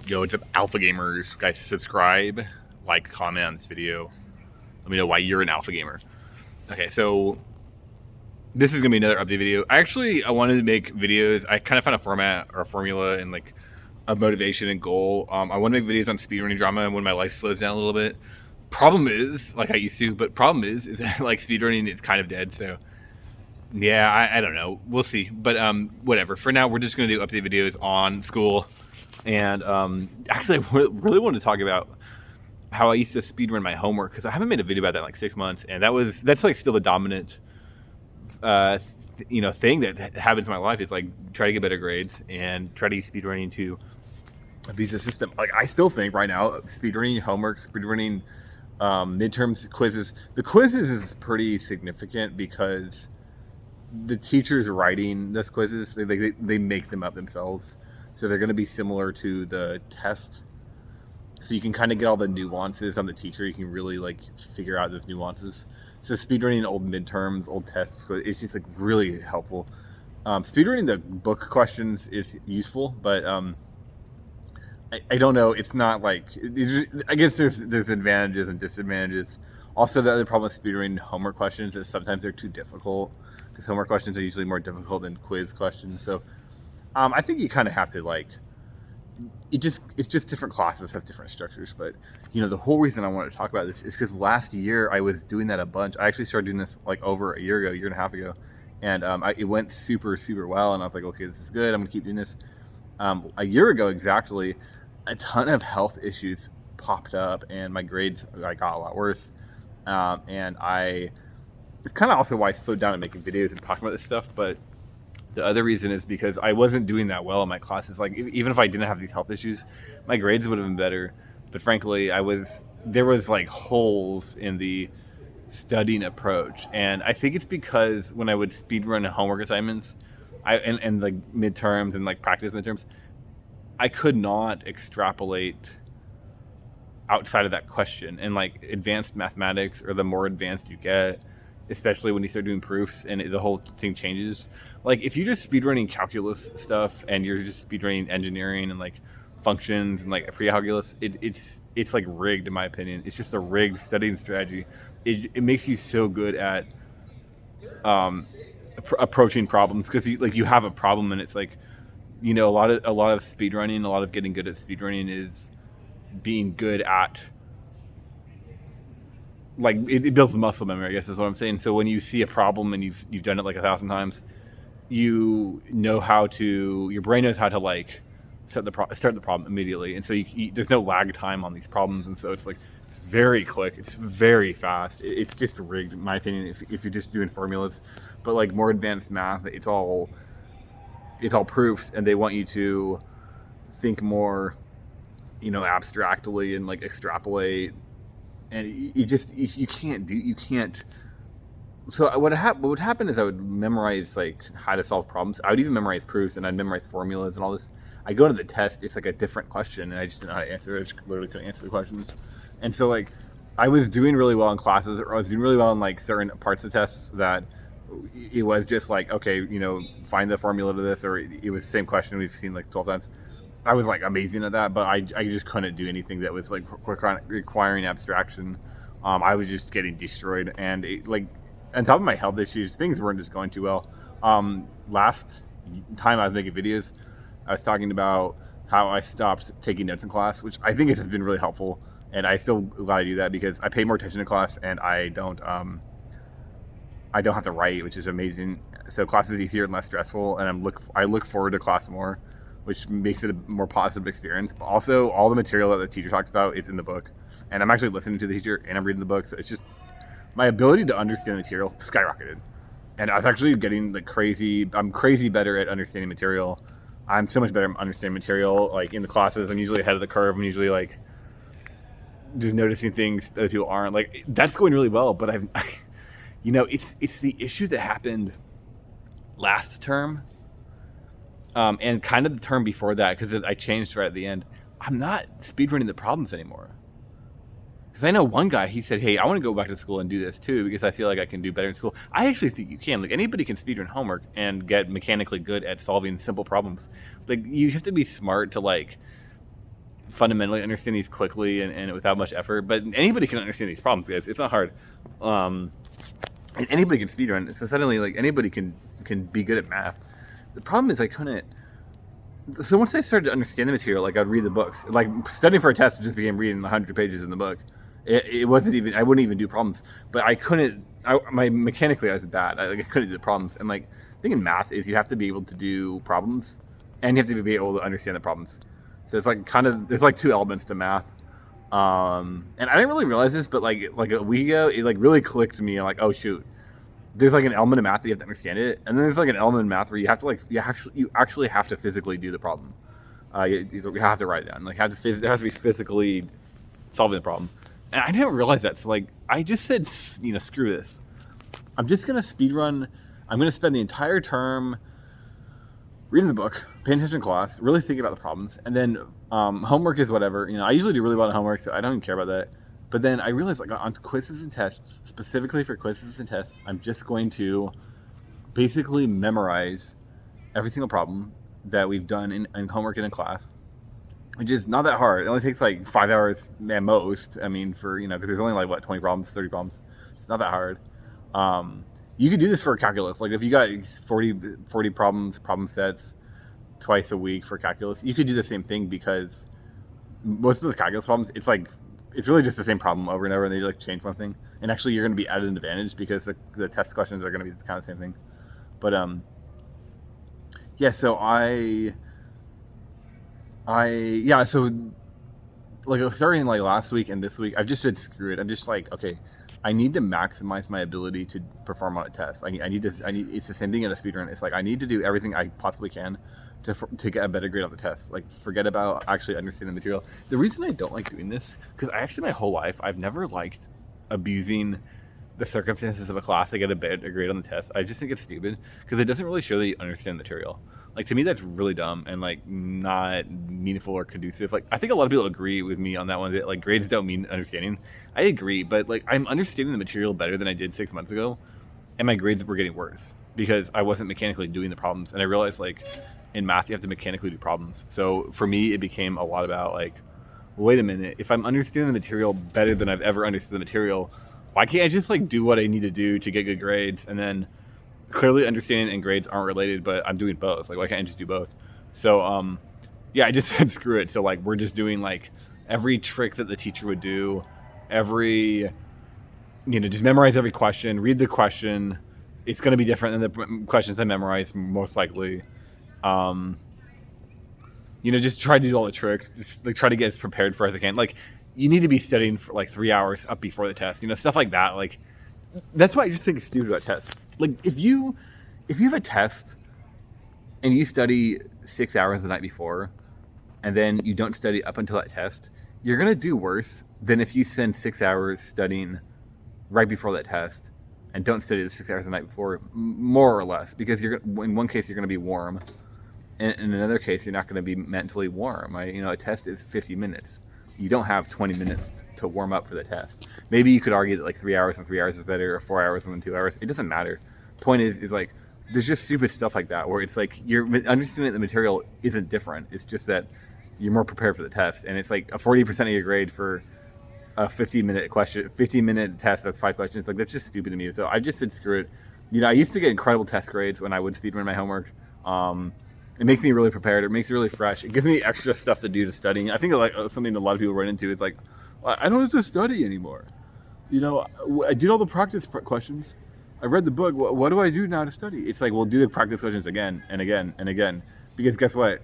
Yo, what's up, Alpha Gamers? Guys, subscribe, like, comment on this video. Let me know why you're an Alpha Gamer. Okay, so this is gonna be another update video. I wanted to make videos. I kind of found a format or a formula and like a motivation and goal. I want to make videos on speedrunning drama and when my life slows down a little bit. Problem is, like I used to, but problem is that like speedrunning is kind of dead. So yeah, I don't know. We'll see. But whatever. For now, we're just gonna do update videos on school. And actually, I really want to talk about how I used to speedrun my homework because I haven't made a video about that in like 6 months, and that's like still the dominant, thing that happens in my life. Is like try to get better grades and try to use speedrunning to abuse the system. Like I still think right now, speedrunning homework, speedrunning midterms, quizzes. The quizzes is pretty significant because the teachers writing those quizzes, they make them up themselves. So they're going to be similar to the test. So you can kind of get all the nuances on the teacher. You can really like figure out those nuances. So speedrunning old midterms, old tests, it's just like really helpful. Speedrunning the book questions is useful, but I don't know. It's not like, I guess there's advantages and disadvantages. Also, the other problem with speedrunning homework questions is sometimes they're too difficult because homework questions are usually more difficult than quiz questions. So I think you kind of have to like, it's just different classes have different structures. But the whole reason I wanted to talk about this is because last year I was doing that a bunch. I actually started doing this like over a year and a half ago, and it went super well. And I was like, okay, this is good. I'm gonna keep doing this. A year ago exactly, a ton of health issues popped up, and my grades got a lot worse. And it's kind of also why I slowed down on making videos and talking about this stuff, but the other reason is because I wasn't doing that well in my classes. Like even if I didn't have these health issues, my grades would have been better. But frankly, there was like holes in the studying approach. And I think it's because when I would speedrun homework assignments, and like midterms and like practice midterms, I could not extrapolate outside of that question. And like advanced mathematics, or the more advanced you get, especially when you start doing proofs and the whole thing changes. Like if you're just speedrunning calculus stuff and you're just speedrunning engineering and like functions and like pre-calculus, it's like rigged in my opinion. It's just a rigged studying strategy. It makes you so good at approaching problems because you have a problem, and it's like a lot of speedrunning, a lot of getting good at speedrunning is being good at, like it builds muscle memory, I guess is what I'm saying. So when you see a problem and you've done it like 1,000 times, your brain knows how to like start the problem immediately, and so there's no lag time on these problems, and so it's very quick, it's very fast. It's just rigged in my opinion if you're just doing formulas. But like more advanced math, it's all proofs, and they want you to think more abstractly and like extrapolate. And you can't. So what would happen is I would memorize like how to solve problems. I would even memorize proofs, and I'd memorize formulas and all this. I go to the test, it's like a different question, and I just didn't know how to answer it. I just literally couldn't answer the questions. And so like I was doing really well in classes, or I was doing really well in like certain parts of tests that it was just like, okay, find the formula to this, or it was the same question we've seen like 12 times. I was like amazing at that, but I just couldn't do anything that was like requiring abstraction. I was just getting destroyed, and like on top of my health issues, things weren't just going too well. Last time I was making videos, I was talking about how I stopped taking notes in class, which I think has been really helpful, and I still glad I do that because I pay more attention in class, and I don't have to write, which is amazing. So class is easier and less stressful, and I look forward to class more, which makes it a more positive experience. But also, all the material that the teacher talks about is in the book, and I'm actually listening to the teacher and I'm reading the book. So it's just my ability to understand the material skyrocketed, and I was actually getting like crazy. I'm crazy better at understanding material. I'm so much better at understanding material. Like in the classes, I'm usually ahead of the curve. I'm usually like just noticing things that other people aren't. Like that's going really well. But it's the issue that happened last term. And kind of the term before that, because I changed right at the end. I'm not speedrunning the problems anymore. Because I know one guy, he said, hey, I want to go back to school and do this too, because I feel like I can do better in school. I actually think you can. Like anybody can speedrun homework and get mechanically good at solving simple problems. Like you have to be smart to like fundamentally understand these quickly and without much effort. But anybody can understand these problems, guys. It's not hard. And anybody can speedrun. So suddenly, like, anybody can be good at math. The problem is I couldn't. So once I started to understand the material, like, I'd read the books. Like, studying for a test just became reading 100 pages in the book. It wasn't even, I wouldn't even do problems. But I couldn't, mechanically I was bad. I couldn't do the problems. And, like, the thing in math is you have to be able to do problems, and you have to be able to understand the problems. So it's like there's like two elements to math. And I didn't really realize this, but like a week ago, it like really clicked to me. I'm like, oh shoot, there's like an element of math that you have to understand it, and then there's like an element of math where you have to you actually have to physically do the problem. You have to write it down. Like, it has to be physically solving the problem. And I didn't realize that. So like, I just said, screw this. I'm just gonna speedrun. I'm gonna spend the entire term reading the book, paying attention in class, really thinking about the problems, and then homework is whatever. I usually do really well on homework, so I don't even care about that. But then I realized, like, on quizzes and tests, specifically for quizzes and tests, I'm just going to basically memorize every single problem that we've done in homework and in class, which is not that hard. It only takes like 5 hours at most. I mean, because there's only like 20 problems, 30 problems. It's not that hard. You could do this for calculus. Like, if you got 40 problem sets twice a week for calculus, you could do the same thing, because most of those calculus problems, it's really just the same problem over and over, and they like change one thing. And actually, you're going to be at an advantage because the test questions are going to be kind of the same thing. But yeah. So so like, starting like last week and this week, I've just said screw it. I'm just like, okay, I need to maximize my ability to perform on a test. I need. It's the same thing in a speedrun. It's like, I need to do everything I possibly can to get a better grade on the test. Like, forget about actually understanding the material. The reason I don't like doing this, because my whole life, I've never liked abusing the circumstances of a class to get a better grade on the test. I just think it's stupid, because it doesn't really show that you understand the material. Like, to me, that's really dumb and like not meaningful or conducive. Like, I think a lot of people agree with me on that one, that like grades don't mean understanding. I agree, but like, I'm understanding the material better than I did 6 months ago, and my grades were getting worse because I wasn't mechanically doing the problems. And I realized, like, in math, you have to mechanically do problems. So for me, it became a lot about like, wait a minute, if I'm understanding the material better than I've ever understood the material, why can't I just like do what I need to do to get good grades? And then clearly understanding and grades aren't related, but I'm doing both. Like, why can't I just do both? So yeah, I just said screw it. So like, we're just doing like every trick that the teacher would do, just memorize every question, read the question. It's going to be different than the questions I memorize, most likely. Just try to do all the tricks. Just like, try to get as prepared for as I can. Like, you need to be studying for like 3 hours up before the test. Stuff like that. Like, that's why I just think it's stupid about tests. Like, if you have a test and you study 6 hours the night before, and then you don't study up until that test, you're gonna do worse than if you spend 6 hours studying right before that test and don't study the 6 hours the night before, more or less, because in one case you're gonna be warm, and in another case you're not gonna be mentally warm. A test is 50 minutes. You don't have 20 minutes to warm up for the test. Maybe you could argue that like 3 hours and 3 hours is better, or 4 hours and then 2 hours. It doesn't matter. Point is like, there's just stupid stuff like that where it's like, your understanding the material isn't different. It's just that you're more prepared for the test, and it's like a 40% of your grade for a 15-minute test. That's 5 questions. Like, that's just stupid to me. So I just said screw it. I used to get incredible test grades when I would speedrun my homework. It makes me really prepared. It makes me really fresh. It gives me extra stuff to do to studying. I think like something a lot of people run into is like, I don't have to study anymore. I did all the practice questions. I read the book. What do I do now to study? It's like, well, do the practice questions again and again and again. Because guess what?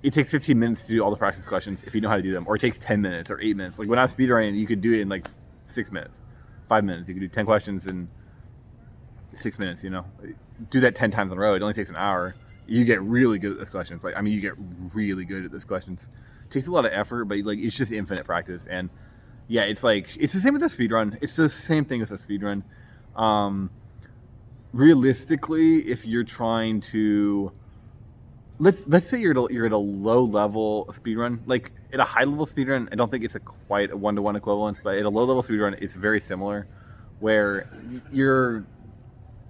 It takes 15 minutes to do all the practice questions if you know how to do them. Or it takes 10 minutes or 8 minutes. Like, when I was speedrunning, you could do it in like 6 minutes, 5 minutes. You could do 10 questions in 6 minutes, Do that 10 times in a row. It only takes an hour. You get really good at those questions. You get really good at those questions. It takes a lot of effort, but like, it's just infinite practice. And yeah, it's like, it's the same with a speedrun. It's the same thing as a speedrun. Realistically, if you're trying to, let's say you're at a low level speedrun, like at a high level speedrun, I don't think it's quite a 1-to-1 equivalence, but at a low level speedrun, it's very similar, where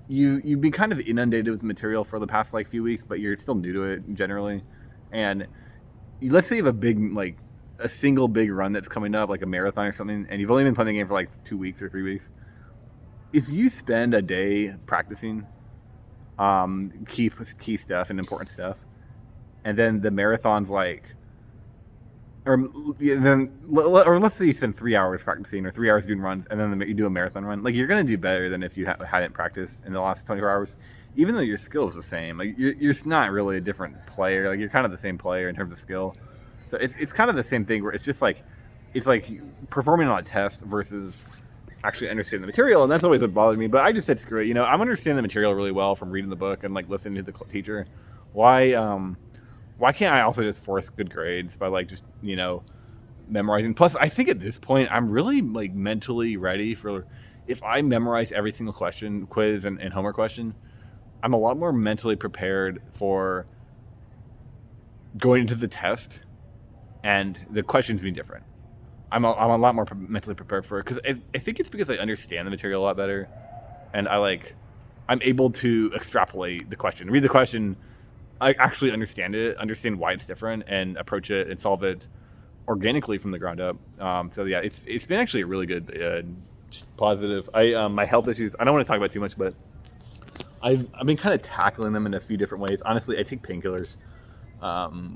you've been kind of inundated with material for the past few weeks, but you're still new to it generally. And let's say you have a single big run that's coming up, like a marathon or something, and you've only been playing the game for like 2 weeks or 3 weeks, if you spend a day practicing key stuff and important stuff, and then the marathon's like, or let's say you spend 3 hours practicing or 3 hours doing runs, and then you do a marathon run, like you're gonna do better than if you hadn't practiced in the last 24 hours, even though your skill is the same. Like you're not really a different player. Like you're kind of the same player in terms of skill. So it's kind of the same thing where it's just like it's like performing on a test versus actually understanding the material, and that's always what bothered me. But I just said screw it. I'm understanding the material really well from reading the book and like listening to the teacher. Why can't I also just force good grades by like just memorizing? Plus, I think at this point I'm really like mentally ready for if I memorize every single question, quiz and homework question, I'm a lot more mentally prepared for going into the test and the questions being different. I'm a lot more mentally prepared for it because I think it's because I understand the material a lot better, and I'm able to extrapolate the question, read the question, I actually understand it, understand why it's different, and approach it and solve it organically from the ground up. So yeah, it's been actually a really good, positive. My health issues, I don't want to talk about too much, but I've been kind of tackling them in a few different ways. Honestly, I take painkillers.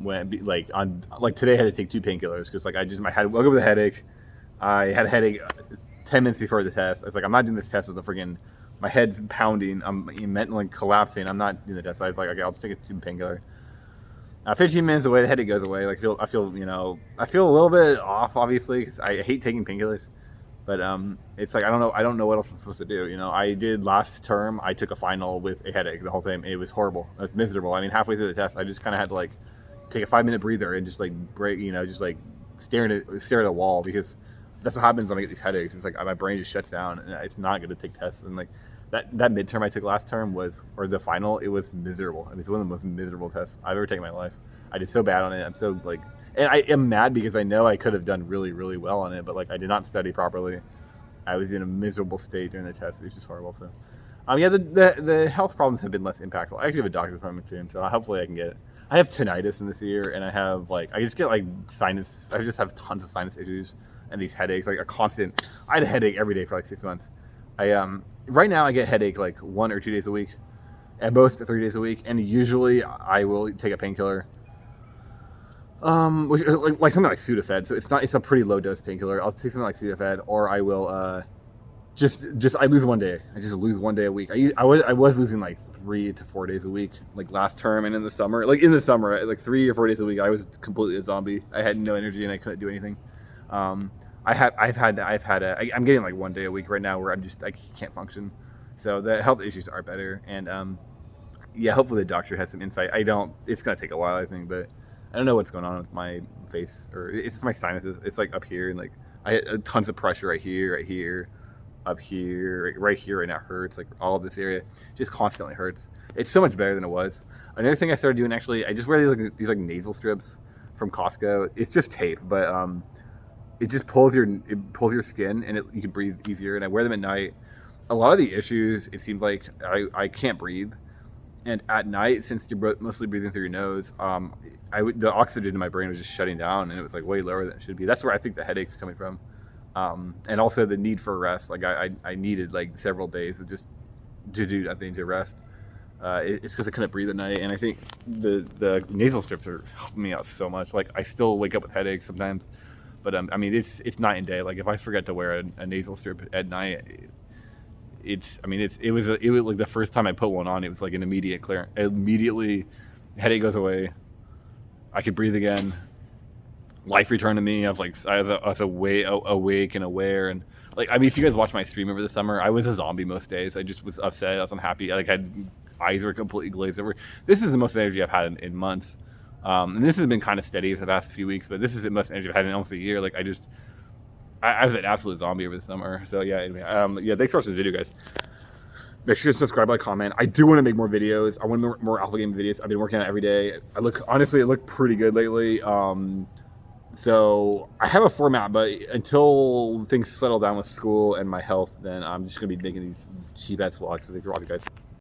When today I had to take 2 painkillers because I woke up with a headache. I had a headache 10 minutes before the test. I was like, I'm not doing this test with my head's pounding. I'm mentally collapsing. I'm not doing the test. So I was like, okay, I'll just take a 2 painkiller. 15 minutes away, the headache goes away. I feel a little bit off, obviously, because I hate taking painkillers. But it's like I don't know what else I'm supposed to do. I did last term. I took a final with a headache the whole time. It was horrible. It was miserable. I mean, halfway through the test, I just kind of had to take a 5-minute breather and just break. Just stare at a wall, because that's what happens when I get these headaches. It's like my brain just shuts down, and it's not good to take tests. And that midterm I took last term or the final, it was miserable. I mean, it's one of the most miserable tests I've ever taken in my life. I did so bad on it. I'm so and I am mad because I know I could have done really, really well on it, but I did not study properly. I was in a miserable state during the test. It was just horrible. So, the health problems have been less impactful. I actually have a doctor's appointment soon, so hopefully I can get it. I have tinnitus in this ear, and I have I just get sinus. I just have tons of sinus issues and these headaches, a constant. I had a headache every day for 6 months. Right now I get headache 1 or 2 days a week, at most 3 days a week, and usually I will take a painkiller. Which, something like Sudafed. So it's a pretty low dose painkiller. I'll take something like Sudafed, or I will just I lose 1 day. I just lose 1 day a week. I was losing 3 to 4 days a week, last term and in the summer. In the summer, 3 or 4 days a week, I was completely a zombie. I had no energy and I couldn't do anything. I'm getting 1 day a week right now where I can't function. So the health issues are better, and hopefully the doctor has some insight. It's gonna take a while, I think, but I don't know what's going on with my face, or it's my sinuses. It's up here, and I had tons of pressure right here, up here, right here, and it hurts. All of this area just constantly hurts. It's so much better than it was. Another thing I started doing, actually, I just wear these nasal strips from Costco. It's just tape, but it just pulls your skin, and you can breathe easier. And I wear them at night. A lot of the issues, it seems like I can't breathe. And at night, since you're mostly breathing through your nose, the oxygen in my brain was just shutting down, and it was way lower than it should be. That's where I think the headaches are coming from, and also the need for rest. I needed several days of just to do nothing, to rest. It's because I couldn't breathe at night, and I think the nasal strips are helping me out so much. I still wake up with headaches sometimes, but it's night and day. If I forget to wear a nasal strip at night, it was the first time I put one on, it was an immediate clear. Immediately, headache goes away. I could breathe again. Life returned to me. I was awake and aware, and if you guys watch my stream over the summer, I was a zombie most days. I just was upset. I was unhappy. Eyes were completely glazed over. This is the most energy I've had in months, and this has been kind of steady for the past few weeks. But this is the most energy I've had in almost a year. I was an absolute zombie over the summer. So anyway, thanks for watching this video, guys. Make sure to subscribe, like, comment. I do want to make more videos. I want more alpha game videos. I've been working on it every day. Honestly, it looked pretty good lately. So I have a format, but until things settle down with school and my health, then I'm just going to be making these cheap ass vlogs. So thanks for watching, guys.